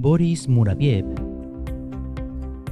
Boris Muraviev.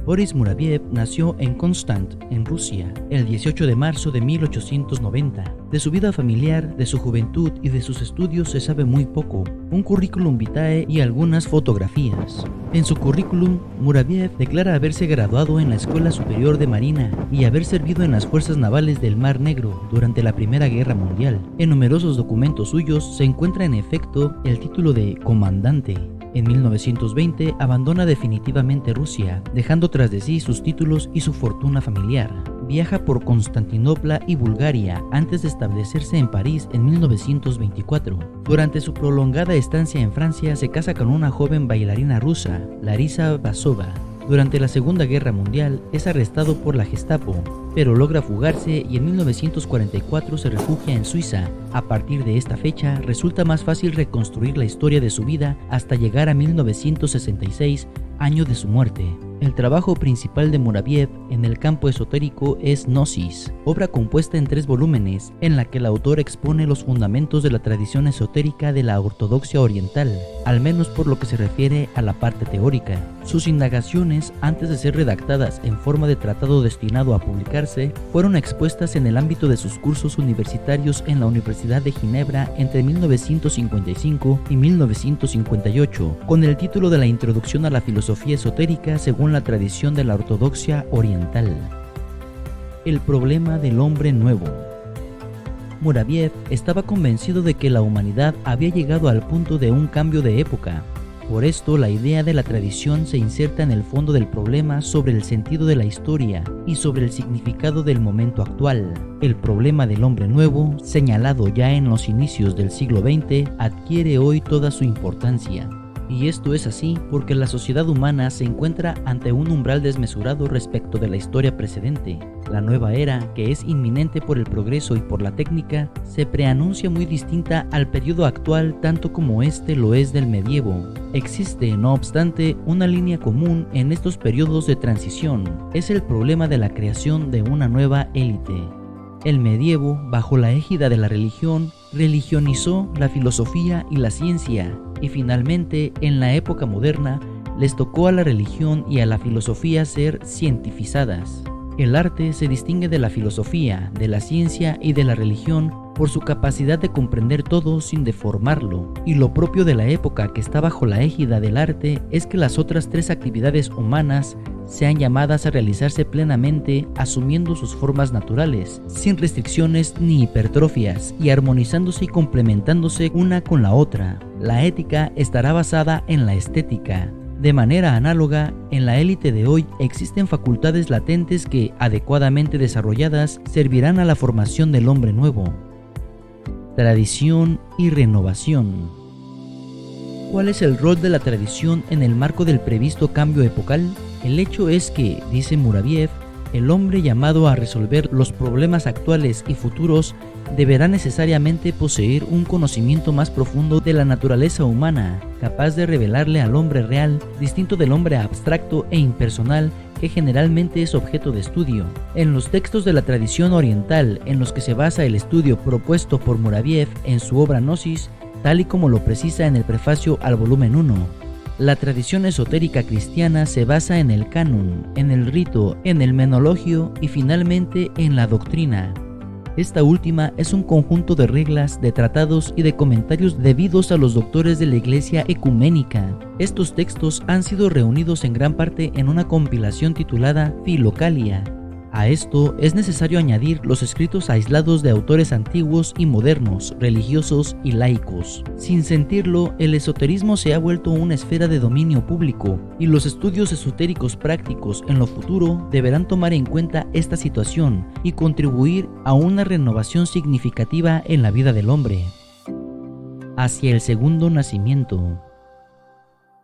Boris Muraviev nació en Konstanz, en Rusia, el 18 de marzo de 1890. De su vida familiar, de su juventud y de sus estudios se sabe muy poco, un currículum vitae y algunas fotografías. En su currículum, Muraviev declara haberse graduado en la Escuela Superior de Marina y haber servido en las fuerzas navales del Mar Negro durante la Primera Guerra Mundial. En numerosos documentos suyos se encuentra en efecto el título de comandante. En 1920 abandona definitivamente Rusia, dejando tras de sí sus títulos y su fortuna familiar. Viaja por Constantinopla y Bulgaria antes de establecerse en París en 1924. Durante su prolongada estancia en Francia se casa con una joven bailarina rusa, Larisa Basova. Durante la Segunda Guerra Mundial es arrestado por la Gestapo, pero logra fugarse y en 1944 se refugia en Suiza. A partir de esta fecha resulta más fácil reconstruir la historia de su vida hasta llegar a 1966, año de su muerte. El trabajo principal de Muraviev en el campo esotérico es Gnosis, obra compuesta en 3 volúmenes, en la que el autor expone los fundamentos de la tradición esotérica de la ortodoxia oriental, al menos por lo que se refiere a la parte teórica. Sus indagaciones, antes de ser redactadas en forma de tratado destinado a publicarse, fueron expuestas en el ámbito de sus cursos universitarios en la Universidad de Ginebra entre 1955 y 1958, con el título de la Introducción a la filosofía esotérica según la tradición de la ortodoxia oriental. El problema del hombre nuevo. Muraviev estaba convencido de que la humanidad había llegado al punto de un cambio de época. Por esto, la idea de la tradición se inserta en el fondo del problema sobre el sentido de la historia y sobre el significado del momento actual. El problema del hombre nuevo, señalado ya en los inicios del siglo XX, adquiere hoy toda su importancia. Y esto es así porque la sociedad humana se encuentra ante un umbral desmesurado respecto de la historia precedente. La nueva era, que es inminente por el progreso y por la técnica, se preanuncia muy distinta al periodo actual tanto como este lo es del medievo. Existe, no obstante, una línea común en estos periodos de transición. Es el problema de la creación de una nueva élite. El medievo, bajo la égida de la religión, religionizó la filosofía y la ciencia, y finalmente, en la época moderna, les tocó a la religión y a la filosofía ser cientificadas. El arte se distingue de la filosofía, de la ciencia y de la religión por su capacidad de comprender todo sin deformarlo, y lo propio de la época que está bajo la égida del arte es que las otras 3 actividades humanas sean llamadas a realizarse plenamente asumiendo sus formas naturales, sin restricciones ni hipertrofias, y armonizándose y complementándose una con la otra. La ética estará basada en la estética. De manera análoga, en la élite de hoy existen facultades latentes que, adecuadamente desarrolladas, servirán a la formación del hombre nuevo. Tradición y renovación. ¿Cuál es el rol de la tradición en el marco del previsto cambio epocal? El hecho es que, dice Muraviev, el hombre llamado a resolver los problemas actuales y futuros deberá necesariamente poseer un conocimiento más profundo de la naturaleza humana, capaz de revelarle al hombre real, distinto del hombre abstracto e impersonal que generalmente es objeto de estudio. En los textos de la tradición oriental en los que se basa el estudio propuesto por Muraviev en su obra Gnosis, tal y como lo precisa en el prefacio al volumen 1, la tradición esotérica cristiana se basa en el canon, en el rito, en el menologio y finalmente en la doctrina. Esta última es un conjunto de reglas, de tratados y de comentarios debidos a los doctores de la Iglesia ecuménica. Estos textos han sido reunidos en gran parte en una compilación titulada Philokalia. A esto es necesario añadir los escritos aislados de autores antiguos y modernos, religiosos y laicos. Sin sentirlo, el esoterismo se ha vuelto una esfera de dominio público, y los estudios esotéricos prácticos en lo futuro deberán tomar en cuenta esta situación y contribuir a una renovación significativa en la vida del hombre. Hacia el segundo nacimiento.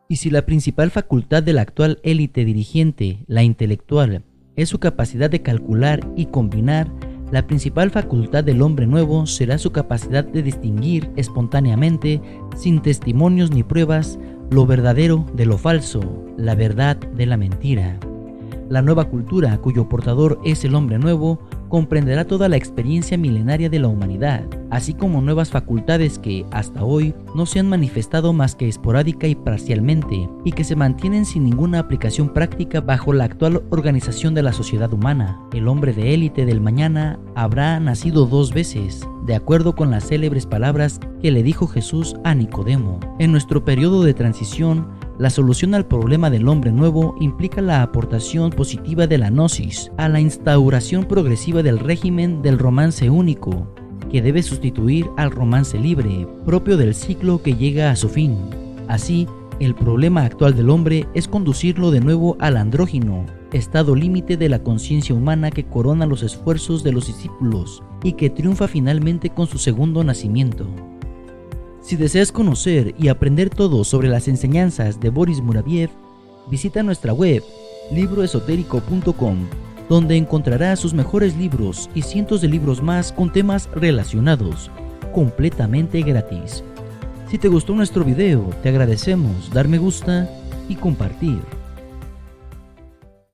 Y si la principal facultad de la actual élite dirigente, la intelectual, es su capacidad de calcular y combinar, la principal facultad del hombre nuevo será su capacidad de distinguir espontáneamente, sin testimonios ni pruebas, lo verdadero de lo falso, la verdad de la mentira. La nueva cultura, cuyo portador es el hombre nuevo, comprenderá toda la experiencia milenaria de la humanidad, así como nuevas facultades que, hasta hoy, no se han manifestado más que esporádica y parcialmente, y que se mantienen sin ninguna aplicación práctica bajo la actual organización de la sociedad humana. El hombre de élite del mañana habrá nacido 2 veces, de acuerdo con las célebres palabras que le dijo Jesús a Nicodemo. En nuestro periodo de transición, la solución al problema del hombre nuevo implica la aportación positiva de la gnosis a la instauración progresiva del régimen del romance único, que debe sustituir al romance libre, propio del ciclo que llega a su fin. Así, el problema actual del hombre es conducirlo de nuevo al andrógino, estado límite de la conciencia humana que corona los esfuerzos de los discípulos y que triunfa finalmente con su segundo nacimiento. Si deseas conocer y aprender todo sobre las enseñanzas de Boris Muraviev, visita nuestra web libroesotérico.com, donde encontrarás sus mejores libros y cientos de libros más con temas relacionados, completamente gratis. Si te gustó nuestro video, te agradecemos dar me gusta y compartir.